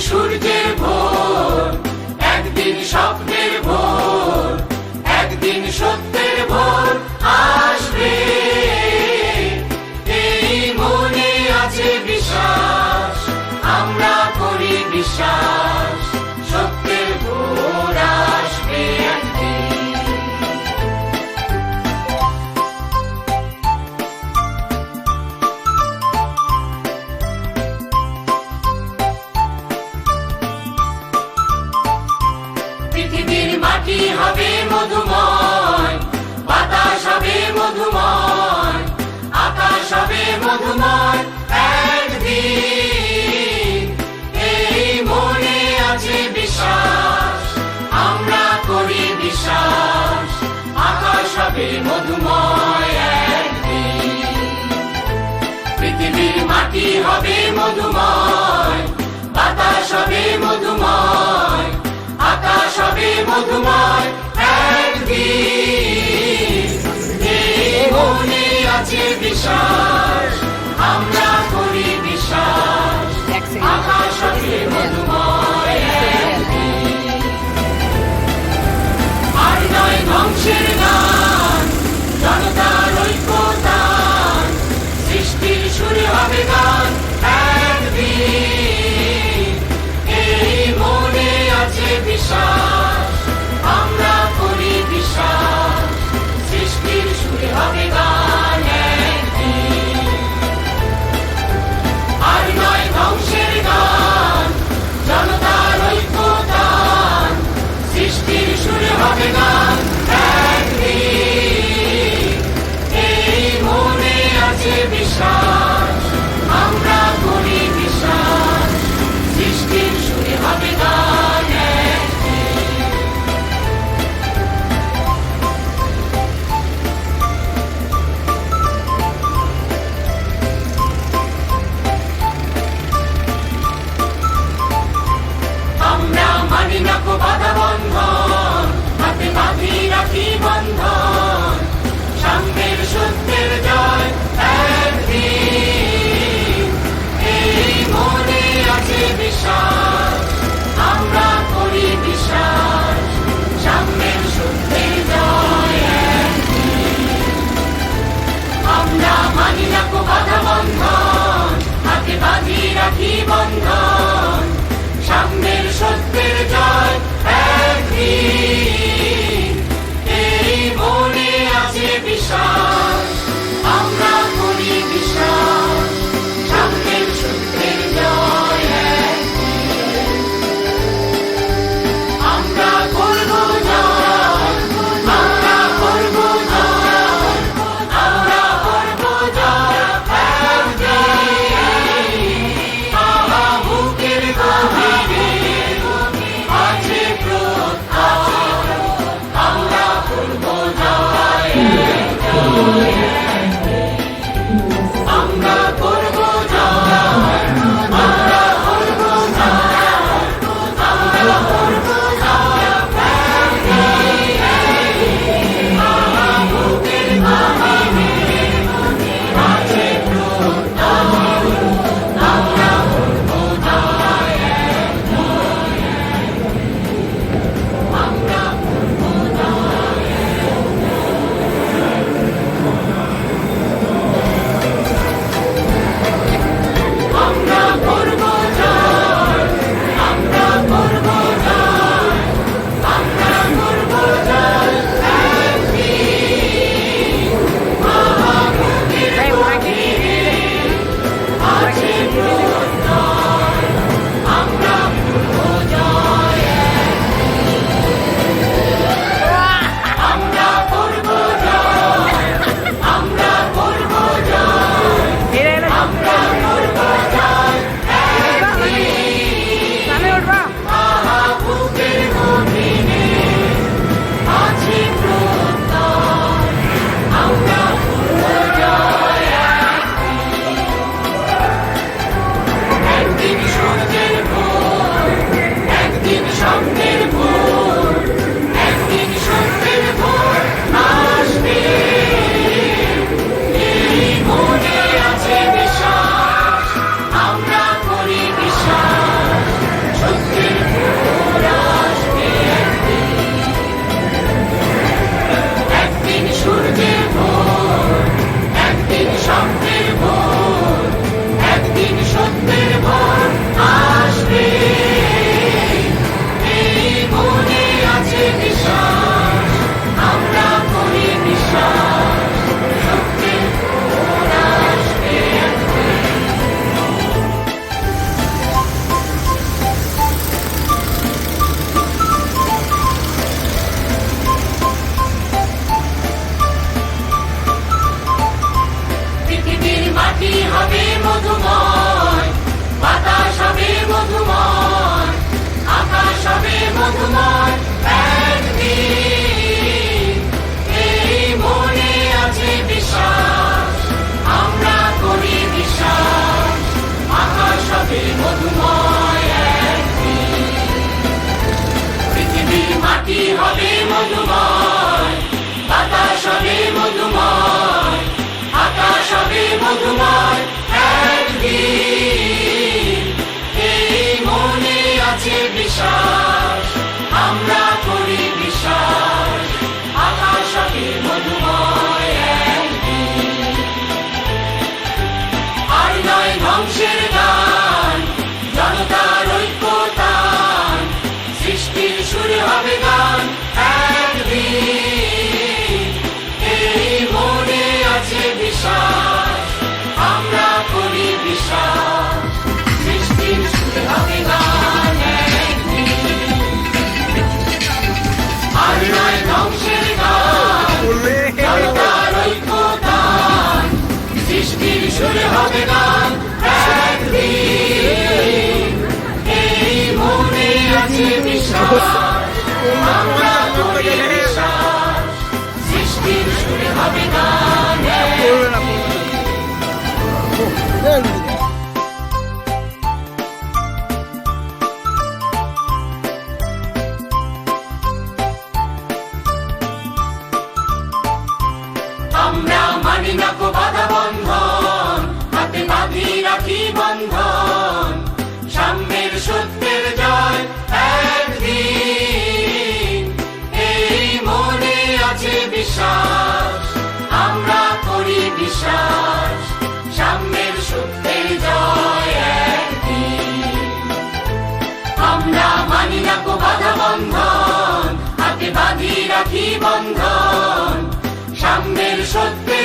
সূর্যের ভোর, একদিন স্বপ্নের ভোর, একদিন সত্যের ভোর আসবে। এই মনে আছে বিশ্বাস, আমরা করি বিশ্বাস, সত্যের ভোর আসবে একদিন। পৃথিবীর মাটি হবে মধুময়, বাতাস হবে মধুময়, আকাশ হবে মধুময় একদিন। এই মনে আছে বিশ্বাস, আমরা করি বিশ্বাস, আকাশ হবে মধুময় একদিন। পৃথিবীর মাটি হবে মধুময়, বাতাস হবে মধুময়, আকাশ হবে মধুময় একদিন। এই মনে আছে বিশ্বাস, আমরা করি বিশ্বাস, আকাশ হবে মধুময় একদিন। আর নয় ধ্বংসের গান, জনতার ঐক্যতান, সৃষ্টির সুরে হবে গান একদিন। এই মনে আছে বিশ্বাস, আমরা করি বিশ্বাস, সৃষ্টির সুরে হবে গান একদিন। আর নয় ধ্বংসের গান, জনতার ঐক্যতান, সৃষ্টির সুরে হবে গান একদিন। এই মনে আছে বিশ্বাস, আমরা করি বিশ্বাস, সৃষ্টির সুরে হবে গান একদিন। আমরা মানি না কো বাধা বন্ধন, হাতে বাঁধি রাখি বন্ধন, সাম্যের সত্যের জয় একদিন। এই মনে আছে বিশ্বাস, আমরা করি বিশ্বাস, সাম্যের সত্যের জয় একদিন। আমরা মানি না কো বাধা বন্ধন, হাতে বাঁধি রাখি বন্ধন, সাম্যের সত্যের জয় একদিন। এই মনে আছে বিশ্বাস, আমরা করি বিশ্বাস, সাম্যের সত্যের জয় একদিন। আমরা করব জয়, আমরা করব জয়, আমরা করব জয় একদিন। আহা বুকের গভীরে আছে প্রত্যয়, আমরা করব জয় একদিন। আমরা করব জয়, আমরা করব জয়, আমরা করব জয় একদিন। আহা বুকের গভীরে আছে প্রত্যয়, আমরা করব জয় একদিন। আমরা করব জয় আমরা করব জয়, আমরা করব জয়, আমরা করব জয় একদিন। আহা বুকের গভীরে আছে প্রত্যয়, আমরা করব জয় একদিন। আমরা করব জয়, আমরা করব জয়, আমরা করব জয় একদিন। আহা বুকের গভীরে আছে প্রত্যয়, আমরা করব জয় একদিন। একদিন সূর্যের ভোর, একদিন স্বপ্নের ভোর, একদিন সত্যের ভোর আসবে। এই মনে আছে বিশ্বাস, আমরা করি বিশ্বাস, আছে বিশ্বাস, আমরা করি বিশ্বাস, আকাশ হবে মধুময় একদিন। আর নয় ধ্বংসের গান, জনতার ঐক্যতান, সৃষ্টির সুরে হবে গান একদিন। এই মনে আছে বিশ্বাস, আমরা করি বিশ্বাস, সৃষ্টির সুরে হবে গান একদিন। আর নয় ধ্বংসের গান, জনতার ঐক্যতান, সৃষ্টির সুরে হবে গান একদিন। এই মনে আছে বিশ্বাস, আমরা করি বিশ্বাস, সৃষ্টির সুরে হবে গান একদিন। আমরা মানি না কো বাধা বন্ধন, হাতে বাঁধি রাখি বন্ধন, সাম্যের সত্যের জয় একদিন। এই মনে আছে বিশ্বাস, আমরা করি বিশ্বাস, সাম্যের সত্যের জয় একদিন। আমরা মানি না কো বাধা বন্ধন, হাতে বাঁধি রাখি বন্ধন, সাম্যের সত্যের